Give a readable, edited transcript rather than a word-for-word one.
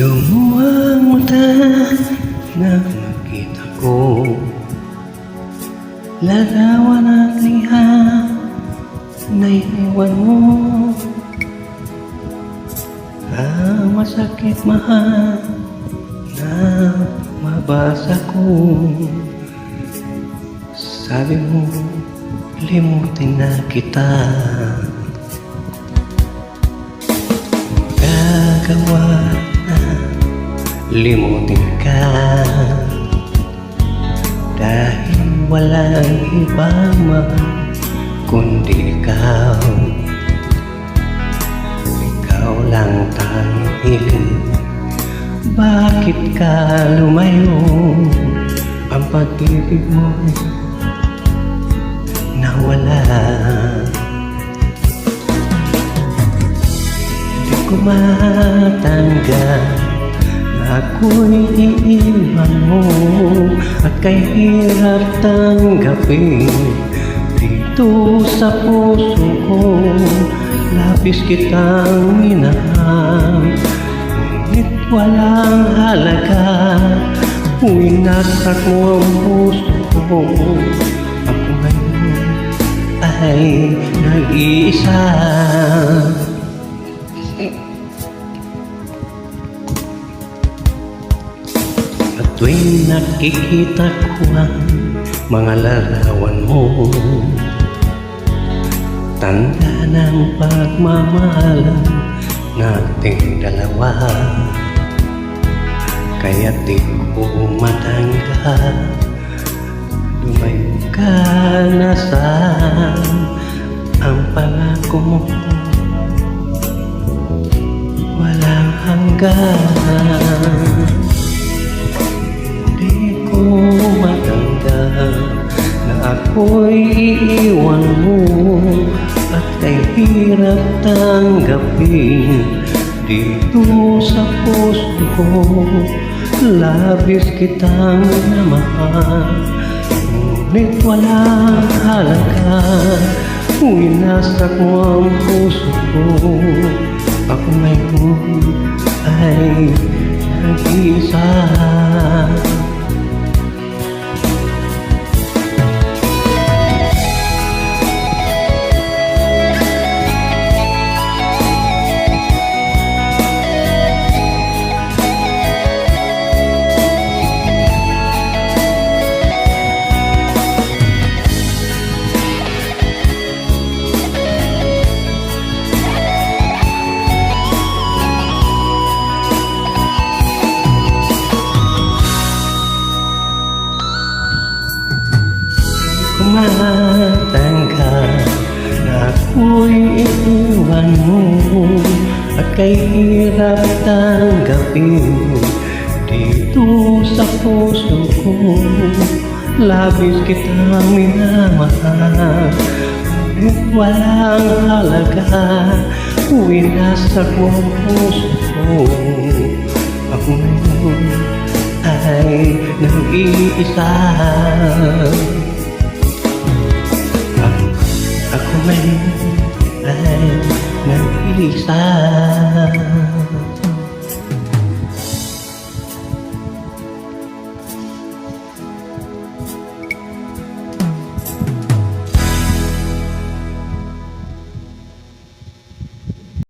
Lumuhang mata na makita ko, larawan at liha na iniwan mo. Masakit mahal na mabasa ko. Sabi mo, limutin na kita. Gagawa na limutin ka, dahil walang iba man kundi ikaw. Ikaw lang tanging hiling. Bakit ka lumayo? Ang pag-ibig mo nawala. Hindi ko matanggap na ako'y iiwan mo, at kahirap tanggapin dito sa puso ko. Labis kitang minahal, ngunit walang halaga. Winasak mo ang puso ko. Ako ngayon ay nag-iisa. At tuwing nakikita ko ang mga larawan mo, tanda ng pagmamahalan nating dalawa. Kaya di ko matanggap, lumayo ka na sa ang pangako mo walang hanggan. Di ko matanggap na ako'y iiwan mo, at kahirap tanggapin dito sa puso ko. Labis kitang namahal, ngunit walang halaga. Winasak mo ang puso ko. Ako ngayon ay nag-iisa. Matanggap na ako'y iiwan mo, at kahirap tanggapin dito sa puso ko. Labis kitang minamahal, ngunit walang halaga. Winasak mo ang puso ko. Ako ngayon ay nag-iisa. Ako ngayon ay nag-iisa.